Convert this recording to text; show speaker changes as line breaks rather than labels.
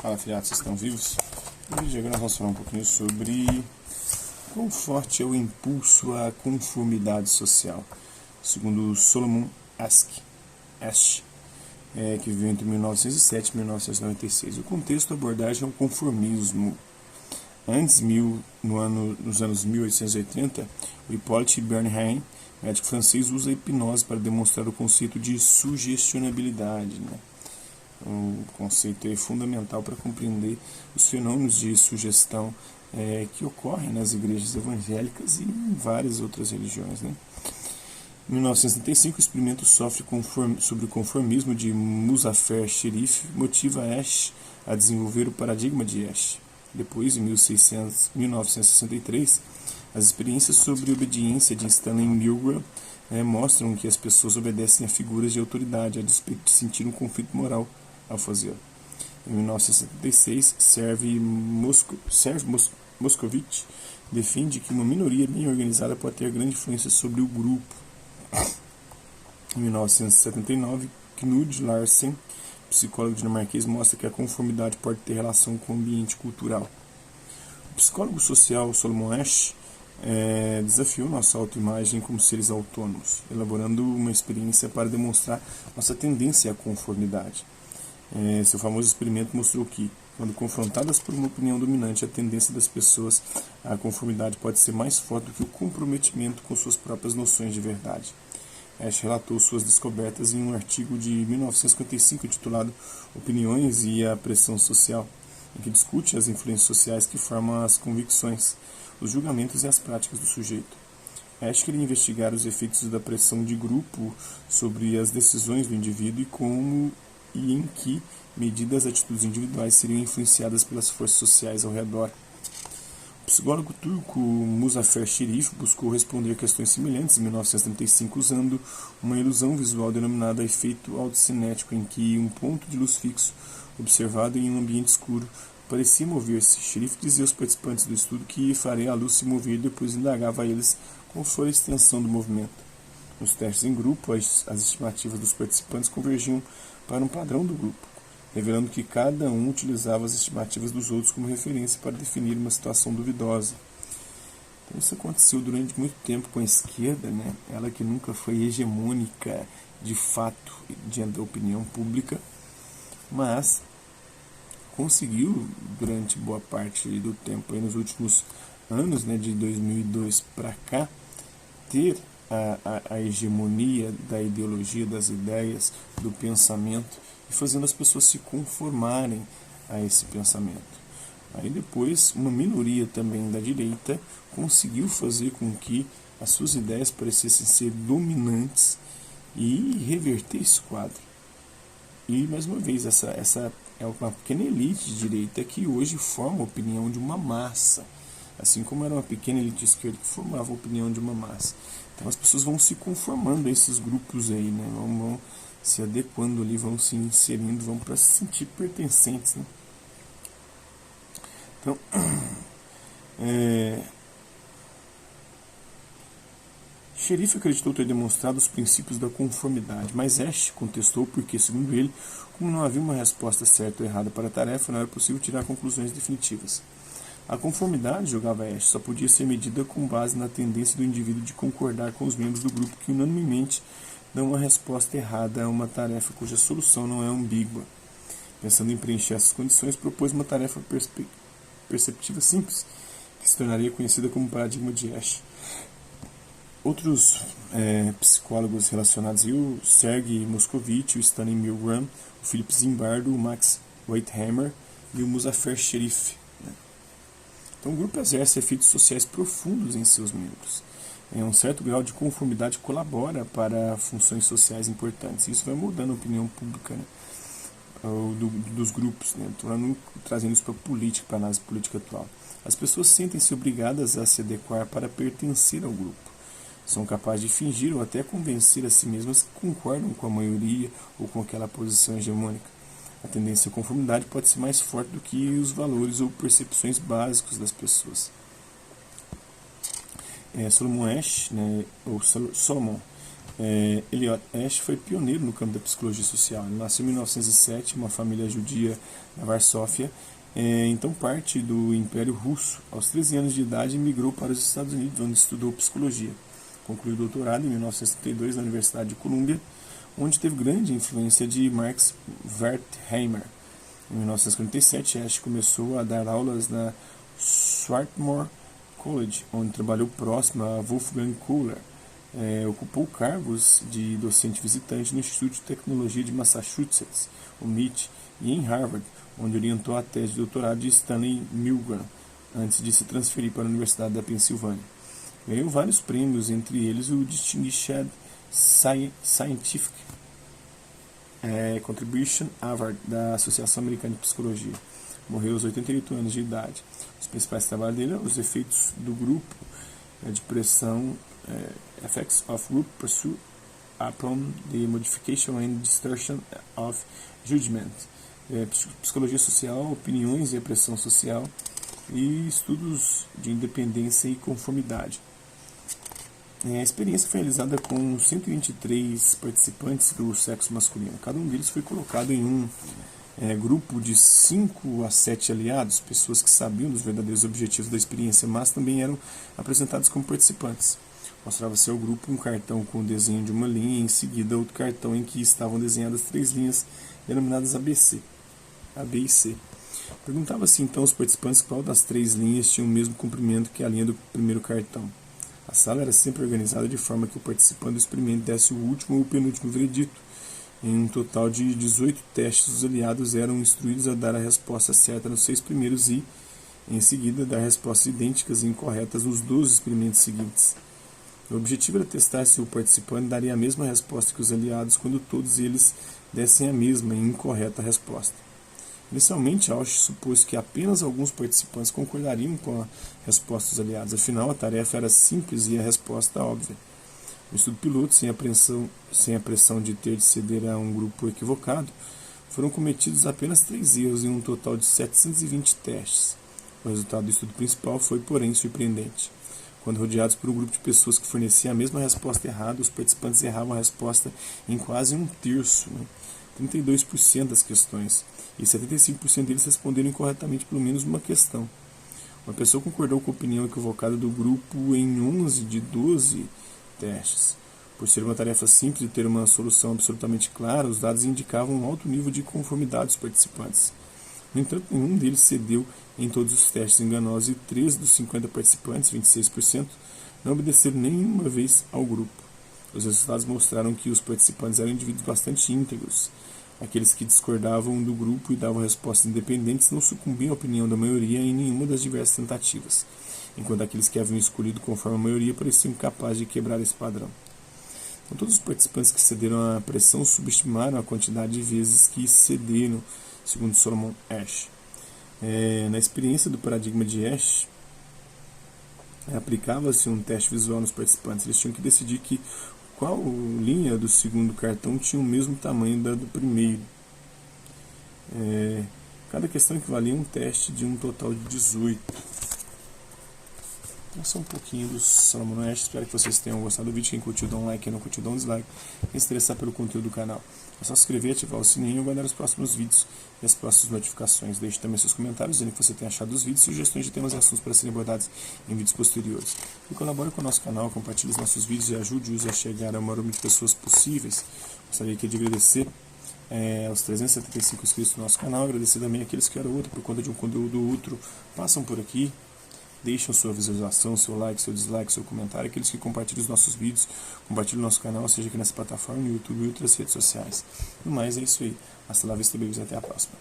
Fala, filhados, vocês estão vivos? No vídeo agora nós vamos falar um pouquinho sobre quão forte é o impulso à conformidade social, segundo Solomon Asch, que viveu entre 1907 e 1996. O contexto da abordagem é o conformismo. Nos anos 1880, o Hippolyte Bernheim, médico francês, usa a hipnose para demonstrar o conceito de sugestionabilidade, um conceito fundamental para compreender os fenômenos de sugestão que ocorrem nas igrejas evangélicas e em várias outras religiões. Em 1975, o experimento sobre o conformismo de Muzaffer Sherif motiva Asch a desenvolver o paradigma de Asch. Depois, em 1963, as experiências sobre obediência de Stanley Milgram mostram que as pessoas obedecem a figuras de autoridade a despeito de sentir um conflito moral ao fazê-lo. Em 1976, Serge Moscovitch defende que uma minoria bem organizada pode ter grande influência sobre o grupo. Em 1979, Knud Larsen, psicólogo dinamarquês, mostra que a conformidade pode ter relação com o ambiente cultural. O psicólogo social Solomon Asch desafiou nossa autoimagem como seres autônomos, elaborando uma experiência para demonstrar nossa tendência à conformidade. Seu famoso experimento mostrou que, quando confrontadas por uma opinião dominante, a tendência das pessoas à conformidade pode ser mais forte do que o comprometimento com suas próprias noções de verdade. Asch relatou suas descobertas em um artigo de 1955 intitulado Opiniões e a Pressão Social, em que discute as influências sociais que formam as convicções, os julgamentos e as práticas do sujeito. Asch queria investigar os efeitos da pressão de grupo sobre as decisões do indivíduo e como e em que medida as atitudes individuais seriam influenciadas pelas forças sociais ao redor. O psicólogo turco Muzaffer Sherif buscou responder questões semelhantes em 1935 usando uma ilusão visual denominada efeito autocinético, em que um ponto de luz fixo, observado em um ambiente escuro, parecia mover-se. Sherif dizia aos participantes do estudo que faria a luz se mover e depois indagava a eles qual foi a extensão do movimento. Nos testes em grupo, as estimativas dos participantes convergiam para um padrão do grupo, revelando que cada um utilizava as estimativas dos outros como referência para definir uma situação duvidosa. Então, isso aconteceu durante muito tempo com a esquerda, ela que nunca foi hegemônica de fato diante da opinião pública, mas conseguiu durante boa parte do tempo, nos últimos anos, de 2002 para cá, ter a hegemonia da ideologia, das ideias, do pensamento, e fazendo as pessoas se conformarem a esse pensamento. Aí depois, uma minoria também da direita conseguiu fazer com que as suas ideias parecessem ser dominantes e reverter esse quadro. E, mais uma vez, essa é uma pequena elite de direita que hoje forma a opinião de uma massa, assim como era uma pequena elite de esquerda que formava a opinião de uma massa. Então as pessoas vão se conformando a esses grupos aí, vão se adequando ali, vão se inserindo, vão para se sentir pertencentes. Então, Sherif acreditou ter demonstrado os princípios da conformidade, mas Asch contestou porque, segundo ele, como não havia uma resposta certa ou errada para a tarefa, não era possível tirar conclusões definitivas. A conformidade, julgava Asch, só podia ser medida com base na tendência do indivíduo de concordar com os membros do grupo que unanimemente dão uma resposta errada a uma tarefa cuja solução não é ambígua. Pensando em preencher essas condições, propôs uma tarefa perceptiva simples, que se tornaria conhecida como paradigma de Asch. Outros psicólogos relacionados o Serge Moscovitch, o Stanley Milgram, o Philip Zimbardo, o Max Wertheimer e o Muzaffer Sherif. Então, o grupo exerce efeitos sociais profundos em seus membros. Um certo grau de conformidade colabora para funções sociais importantes. Isso vai mudando a opinião pública dos grupos, trazendo isso para a política, para a análise política atual. As pessoas sentem-se obrigadas a se adequar para pertencer ao grupo. São capazes de fingir ou até convencer a si mesmas que concordam com a maioria ou com aquela posição hegemônica. A tendência à conformidade pode ser mais forte do que os valores ou percepções básicos das pessoas. Solomon Asch, ou Solomon, Elliot Ash foi pioneiro no campo da psicologia social. Ele nasceu em 1907 em uma família judia na Varsóvia, então parte do Império Russo. Aos 13 anos de idade, migrou para os Estados Unidos, onde estudou psicologia. Concluiu o doutorado em 1972 na Universidade de Columbia, onde teve grande influência de Marx Wertheimer. Em 1947, Ash começou a dar aulas na Swarthmore College, onde trabalhou próximo a Wolfgang Kohler. Ocupou cargos de docente visitante no Instituto de Tecnologia de Massachusetts, o MIT, e em Harvard, onde orientou a tese de doutorado de Stanley Milgram, antes de se transferir para a Universidade da Pensilvânia. Ganhou vários prêmios, entre eles o Distinguished Scientific Contribution Award da Associação Americana de Psicologia. Morreu aos 88 anos de idade. Os principais trabalhos dele são os efeitos do grupo de pressão, effects of group pursuit upon the modification and distortion of judgment, psicologia social, opiniões e a pressão social, e estudos de independência e conformidade. A experiência foi realizada com 123 participantes do sexo masculino. Cada um deles foi colocado em um grupo de 5 a 7 aliados, pessoas que sabiam dos verdadeiros objetivos da experiência, mas também eram apresentados como participantes. Mostrava-se ao grupo um cartão com o desenho de uma linha e em seguida outro cartão em que estavam desenhadas 3 linhas denominadas ABC, A, B e C. Perguntava-se então aos participantes qual das 3 linhas tinha o mesmo comprimento que a linha do primeiro cartão. A sala era sempre organizada de forma que o participante do experimento desse o último ou penúltimo veredito. Em um total de 18 testes, os aliados eram instruídos a dar a resposta certa nos 6 primeiros e, em seguida, dar respostas idênticas e incorretas nos 12 experimentos seguintes. O objetivo era testar se o participante daria a mesma resposta que os aliados quando todos eles dessem a mesma e incorreta resposta. Inicialmente, Ausch supôs que apenas alguns participantes concordariam com a resposta dos aliados, afinal a tarefa era simples e a resposta óbvia. No estudo piloto, sem a pressão de ter de ceder a um grupo equivocado, foram cometidos apenas 3 erros em um total de 720 testes. O resultado do estudo principal foi, porém, surpreendente. Quando rodeados por um grupo de pessoas que fornecia a mesma resposta errada, os participantes erravam a resposta em quase 1/3, 32% das questões, e 75% deles responderam incorretamente pelo menos uma questão. Uma pessoa concordou com a opinião equivocada do grupo em 11 de 12 testes. Por ser uma tarefa simples e ter uma solução absolutamente clara, os dados indicavam um alto nível de conformidade dos participantes. No entanto, nenhum deles cedeu em todos os testes enganosos e 13 dos 50 participantes, 26%, não obedeceram nenhuma vez ao grupo. Os resultados mostraram que os participantes eram indivíduos bastante íntegros. Aqueles que discordavam do grupo e davam respostas independentes não sucumbiam à opinião da maioria em nenhuma das diversas tentativas, enquanto aqueles que haviam escolhido conforme a maioria pareciam capazes de quebrar esse padrão. Então, todos os participantes que cederam à pressão subestimaram a quantidade de vezes que cederam, segundo Solomon Asch. Na experiência do paradigma de Asch, aplicava-se um teste visual nos participantes. Eles tinham que decidir qual linha do segundo cartão tinha o mesmo tamanho da do primeiro. Cada questão equivalia a um teste de um total de 18. Esse é um pouquinho do Solomon Asch. Espero que vocês tenham gostado do vídeo. Quem curtiu, dá um like. Quem não curtiu, dá um dislike. Quem se interessar pelo conteúdo do canal, é só se inscrever, ativar o sininho e aguardar os próximos vídeos e as próximas notificações. Deixe também seus comentários dizendo o que você tem achado dos vídeos, sugestões de temas e assuntos para serem abordados em vídeos posteriores. E colabore com o nosso canal, compartilhe os nossos vídeos e ajude-os a chegar a maior número de pessoas possíveis. Gostaria aqui de agradecer aos 375 inscritos no nosso canal, agradecer também àqueles que, hora ou outra, por conta de um conteúdo ou outro, passam por aqui, deixam sua visualização, seu like, seu dislike, seu comentário. Aqueles que compartilham os nossos vídeos, compartilham o nosso canal, seja aqui nessa plataforma, no YouTube e outras redes sociais. No mais, é isso aí. Hasta lá, vista, babies, até a próxima.